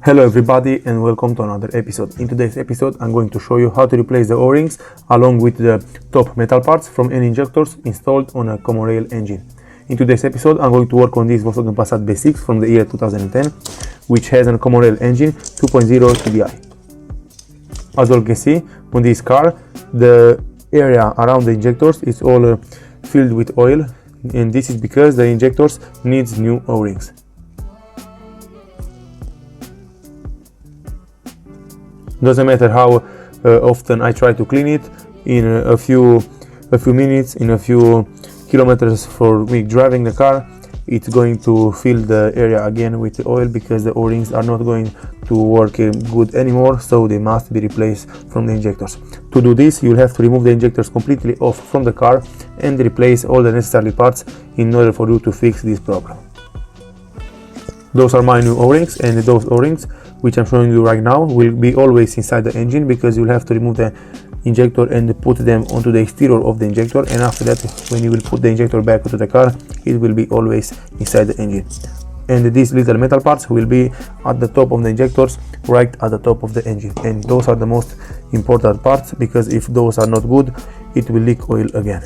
Hello everybody and welcome to another episode. In today's episode I'm going to show you how to replace the O-rings along with the top metal parts from any injectors installed on a common rail engine. In today's episode I'm going to work on this Volkswagen Passat B6 from the year 2010, which has a common rail engine 2.0 TDI. As you can see on this car, the area around the injectors is all filled with oil, and this is because the injectors needs new O-rings. Doesn't matter how often I try to clean it, in a few minutes, in a few kilometers for me driving the car, it's going to fill the area again with the oil because the O-rings are not going to work good anymore, so they must be replaced from the injectors. To do this, you'll have to remove the injectors completely off from the car and replace all the necessary parts in order for you to fix this problem. Those are my new O-rings, and those O-rings which I'm showing you right now will be always inside the engine because you'll have to remove the injector and put them onto the exterior of the injector, and after that when you will put the injector back into the car, it will be always inside the engine. And these little metal parts will be at the top of the injectors, right at the top of the engine, and those are the most important parts because if those are not good, it will leak oil again.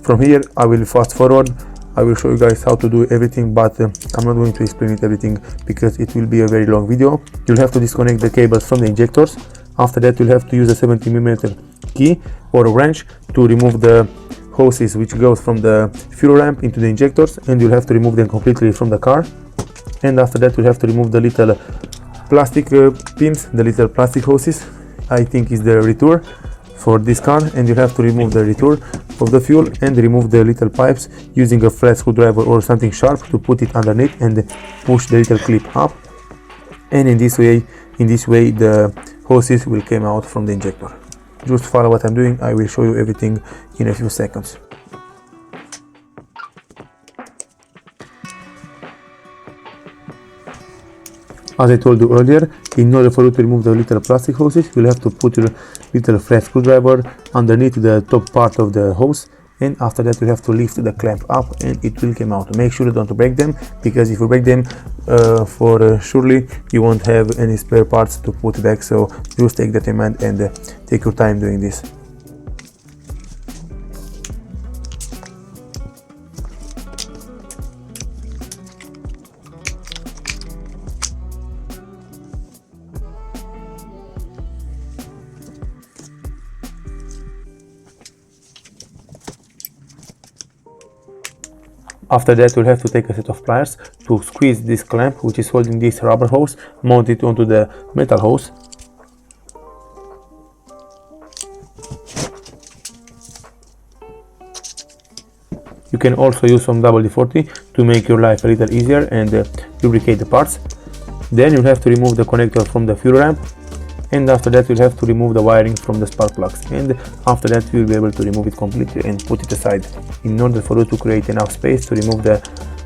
From here I will fast forward. I will show you guys how to do everything, but I'm not going to explain it everything because it will be a very long video. You'll have to disconnect the cables from the injectors. After that you'll have to use a 70mm key or a wrench to remove the hoses which goes from the fuel ramp into the injectors, and you'll have to remove them completely from the car. And after that you'll have to remove the little plastic pins, the little plastic hoses, I think is the retour for this car, and you have to remove the retour of the fuel and remove the little pipes using a flat screwdriver or something sharp to put it underneath and push the little clip up, and in this way the hoses will come out from the injector. Just follow what I'm doing. I will show you everything in a few seconds. As I told you earlier, in order for you to remove the little plastic hoses, you'll have to put your little flat screwdriver underneath the top part of the hose, and after that you have to lift the clamp up and it will come out. Make sure you don't break them, because if you break them, surely you won't have any spare parts to put back, so just take that in mind and take your time doing this. After that you'll have to take a set of pliers to squeeze this clamp which is holding this rubber hose, mount it onto the metal hose. You can also use some WD-40 to make your life a little easier and lubricate the parts. Then you'll have to remove the connector from the fuel ramp, and after that you'll have to remove the wiring from the spark plugs, and after that you'll be able to remove it completely and put it aside in order for you to create enough space to remove the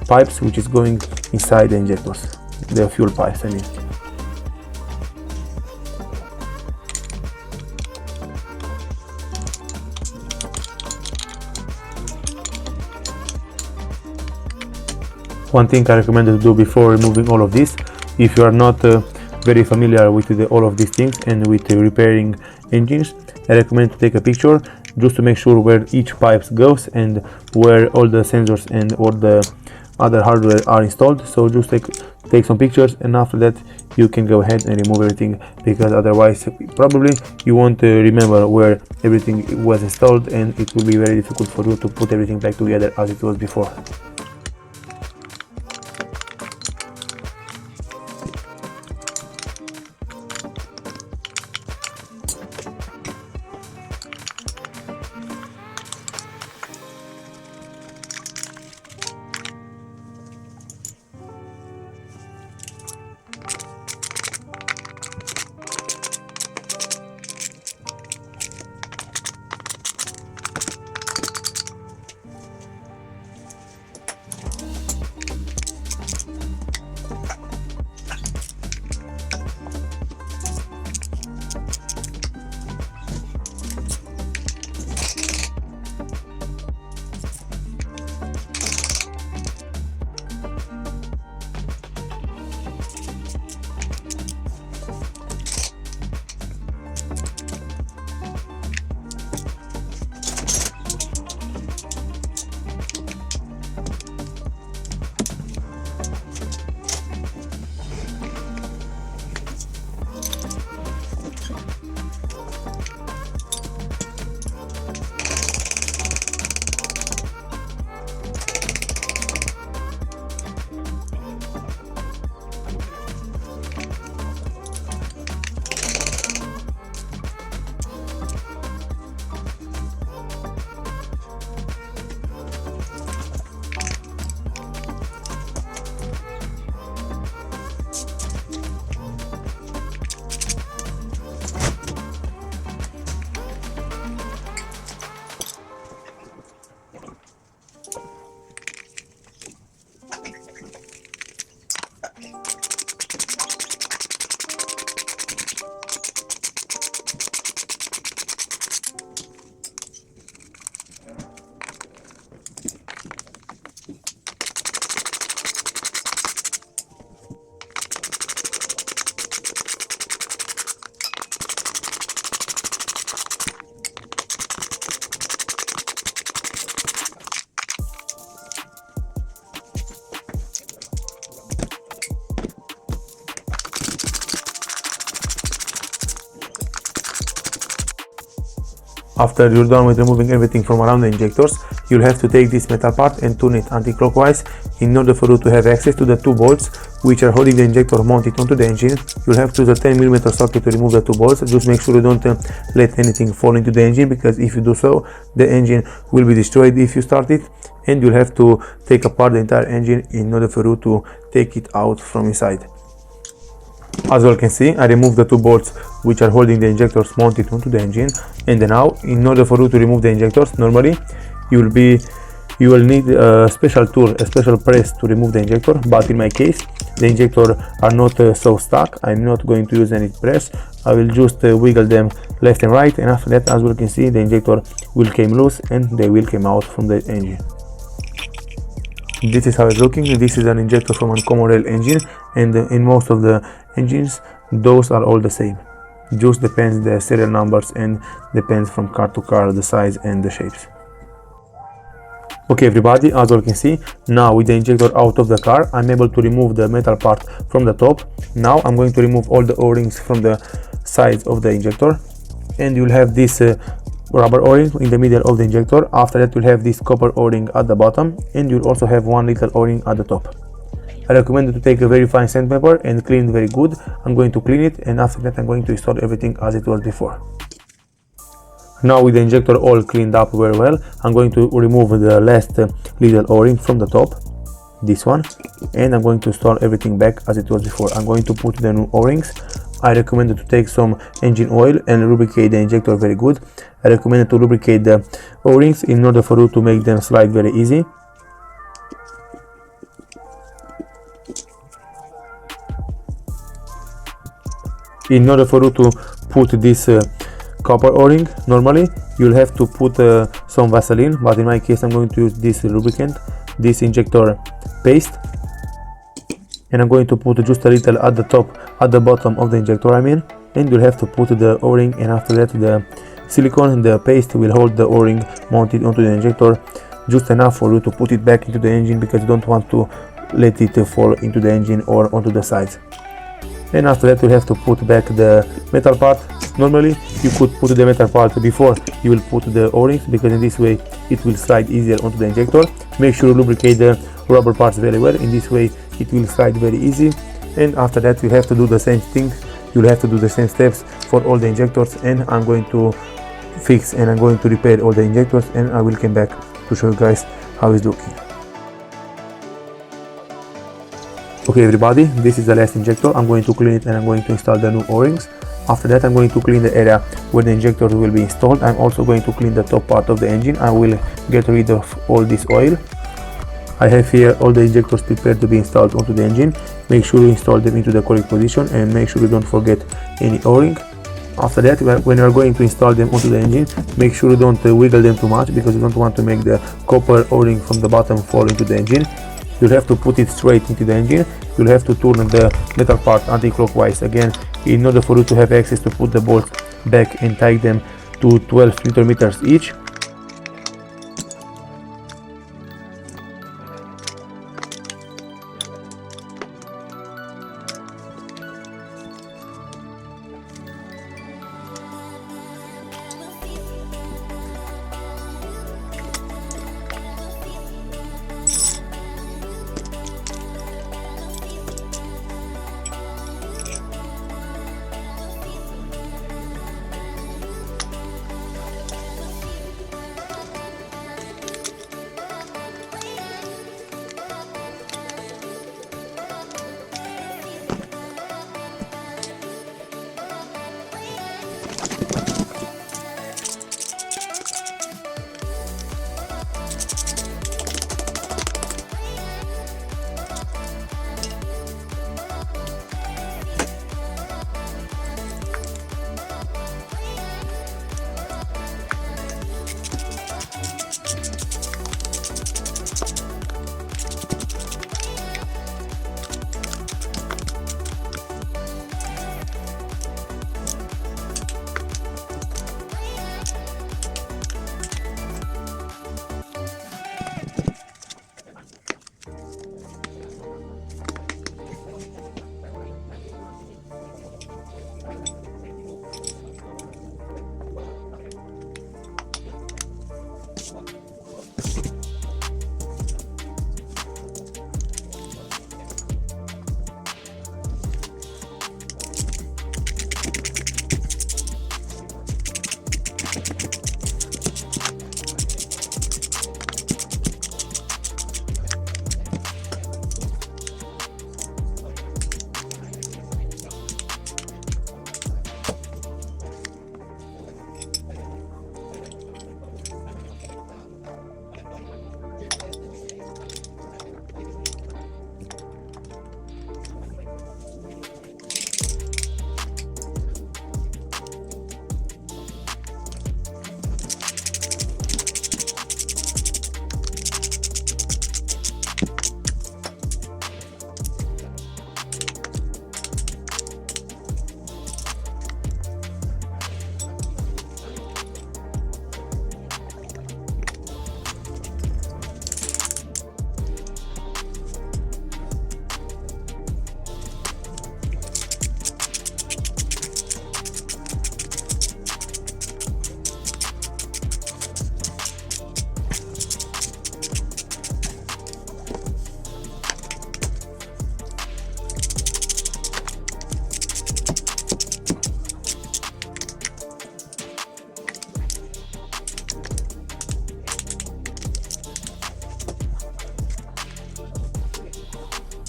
pipes which is going inside the injectors, the fuel pipes I mean. One thing I recommend to do before removing all of this, if you are not very familiar with all of these things and with repairing engines, I recommend to take a picture just to make sure where each pipe goes and where all the sensors and all the other hardware are installed. So just take some pictures, and after that you can go ahead and remove everything, because otherwise probably you won't remember where everything was installed and it will be very difficult for you to put everything back together as it was before. After you're done with removing everything from around the injectors, you'll have to take this metal part and turn it anti-clockwise in order for you to have access to the two bolts which are holding the injector mounted onto the engine. You'll have to use a 10mm socket to remove the two bolts. Just make sure you don't let anything fall into the engine, because if you do so, the engine will be destroyed if you start it, and you'll have to take apart the entire engine in order for you to take it out from inside. As you all can see, I removed the two bolts which are holding the injectors mounted onto the engine, and now in order for you to remove the injectors, normally you will need a special tool, a special press to remove the injector, but in my case the injectors are not so stuck. I'm not going to use any press. I will just wiggle them left and right, and after that, as you can see, the injector will come loose and they will come out from the engine. This is how it's looking. This is an injector from a common rail engine, and in most of the engines those are all the same. Just depends the serial numbers and depends from car to car the size and the shapes. Okay everybody, as you can see, now with the injector out of the car, I'm able to remove the metal part from the top. Now I'm going to remove all the O-rings from the sides of the injector, and you'll have this rubber O-ring in the middle of the injector. After that, you'll have this copper O-ring at the bottom, and you'll also have one little O-ring at the top. I recommend you to take a very fine sandpaper and clean it very good. I'm going to clean it, and after that I'm going to install everything as it was before. Now with the injector all cleaned up very well, I'm going to remove the last little O-ring from the top, this one, and I'm going to install everything back as it was before. I'm going to put the new O-rings. I recommend you to take some engine oil and lubricate the injector very good. I recommend you to lubricate the O-rings in order for you to make them slide very easy. In order for you to put this copper O-ring, normally you'll have to put some Vaseline, but in my case I'm going to use this lubricant, this injector paste, and I'm going to put just a little at the top, at the bottom of the injector and you'll have to put the O-ring, and after that the silicone and the paste will hold the O-ring mounted onto the injector just enough for you to put it back into the engine, because you don't want to let it fall into the engine or onto the sides. And after that you have to put back the metal part. Normally you could put the metal part before you will put the O-rings, because in this way it will slide easier onto the injector. Make sure you lubricate the rubber parts very well. In this way it will slide very easy, and after that you have to do the same thing. You'll have to do the same steps for all the injectors, and I'm going to fix and I'm going to repair all the injectors, and I will come back to show you guys how it's looking. Okay everybody, this is the last injector. I'm going to clean it and I'm going to install the new O-rings. After that I'm going to clean the area where the injector will be installed. I'm also going to clean the top part of the engine. I will get rid of all this oil. I have here all the injectors prepared to be installed onto the engine. Make sure you install them into the correct position, and make sure you don't forget any O-ring. After that, when you are going to install them onto the engine, make sure you don't wiggle them too much, because you don't want to make the copper O-ring from the bottom fall into the engine. You'll have to put it straight into the engine. You'll have to turn the metal part anti-clockwise again in order for you to have access to put the bolts back and tie them to 12 Nm each.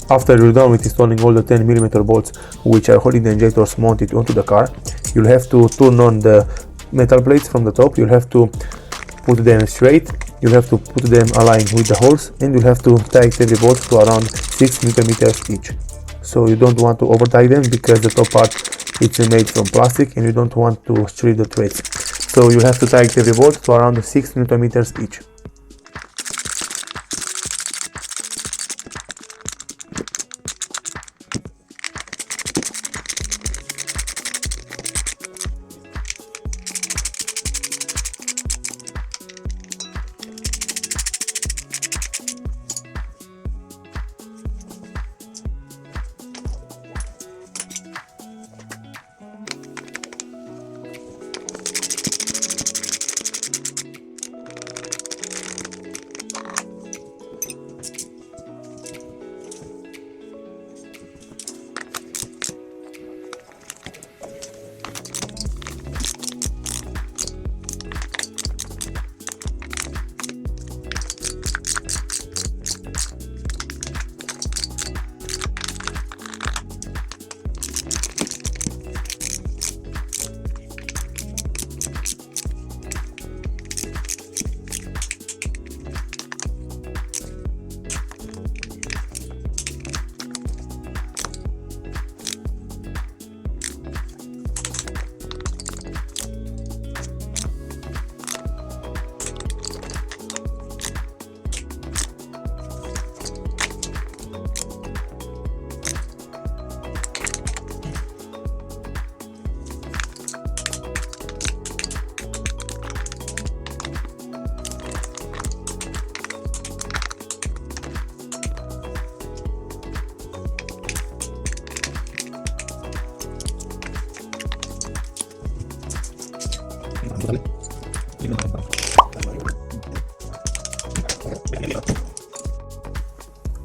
After you're done with installing all the 10mm bolts which are holding the injectors mounted onto the car, you'll have to turn on the metal plates from the top. You'll have to put them straight, you'll have to put them aligned with the holes, and you'll have to tighten every bolt to around 6mm each. So you don't want to over tighten them because the top part is made from plastic and you don't want to strip the threads. So you have to tighten every bolt to around 6mm each.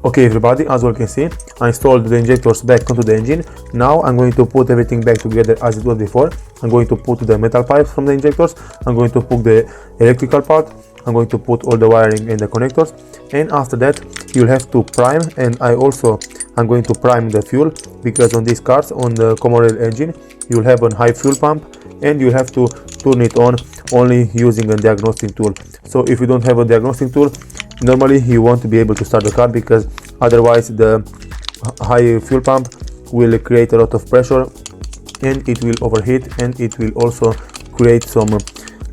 Okay everybody, as you can see, I installed the injectors back onto the engine. Now I'm going to put everything back together as it was before. I'm going to put the metal pipes from the injectors, I'm going to put the electrical part, I'm going to put all the wiring and the connectors, and after that you'll have to prime. And I'm going to prime the fuel, because on these cars, on the common engine, you'll have a high fuel pump and you have to turn it on only using a diagnostic tool. So if you don't have a diagnostic tool, normally you won't be able to start the car, because otherwise the high fuel pump will create a lot of pressure and it will overheat, and it will also create some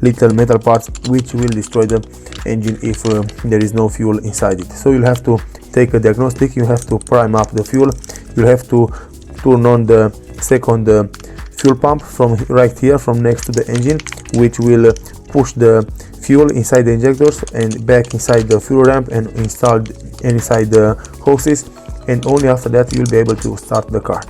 little metal parts which will destroy the engine if there is no fuel inside it. So you'll have to take a diagnostic, you have to prime up the fuel, you'll have to turn on the second fuel pump from right here, from next to the engine, which will push the fuel inside the injectors and back inside the fuel ramp and installed inside the hoses, and only after that you'll be able to start the car.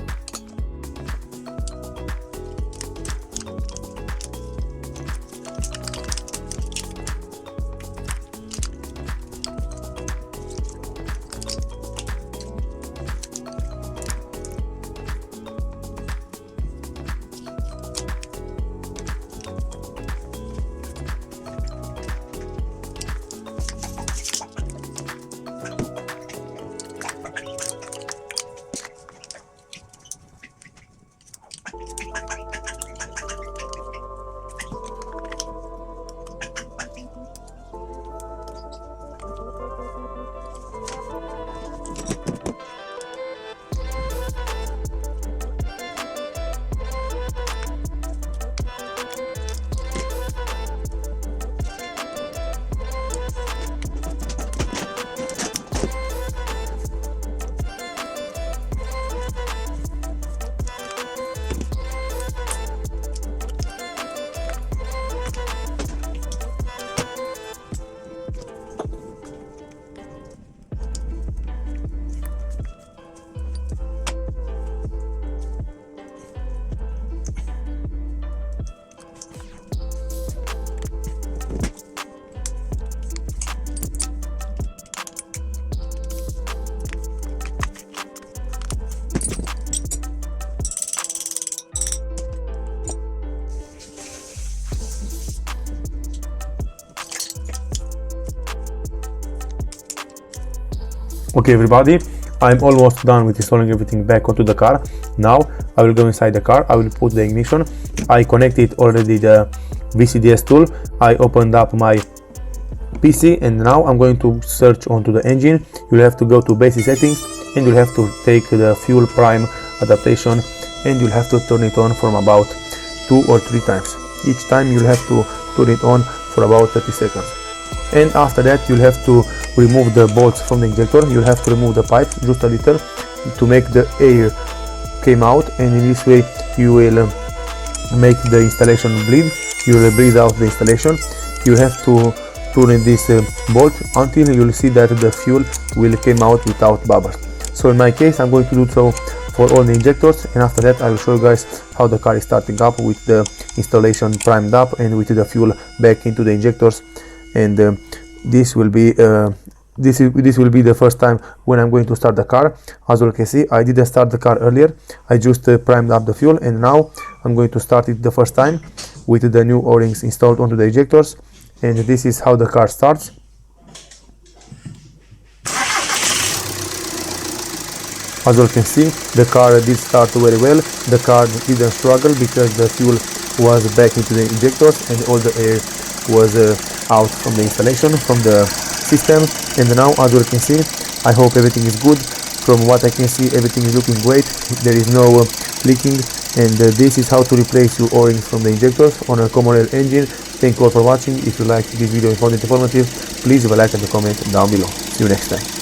Okay everybody, I'm almost done with installing everything back onto the car. Now I will go inside the car, I will put the ignition, I connected already the VCDS tool, I opened up my PC, and now I'm going to search onto the engine. You'll have to go to basic settings and you'll have to take the fuel prime adaptation, and you'll have to turn it on from about 2 or 3 times. Each time you'll have to turn it on for about 30 seconds. And after that you'll have to remove the bolts from the injector. You'll have to remove the pipe just a little to make the air came out, and in this way you will make the installation bleed. You will breathe out the installation. You have to turn in this bolt until you'll see that the fuel will come out without bubbles. So in my case I'm going to do so for all the injectors, and after that I will show you guys how the car is starting up with the installation primed up and with the fuel back into the injectors. And this will be the first time when I'm going to start the car. As you can see, I didn't start the car earlier. I just primed up the fuel, and now I'm going to start it the first time with the new O-rings installed onto the injectors. And this is how the car starts. As you can see, the car did start very well. The car didn't struggle because the fuel was back into the injectors and all the air was out from the installation, from the system. And now, as you can see, I hope everything is good. From what I can see, everything is looking great. There is no leaking, and this is how to replace your O-rings from the injectors on a common rail engine. Thank you all for watching. If you liked this video and found it informative, please leave a like and a comment down below. See you next time.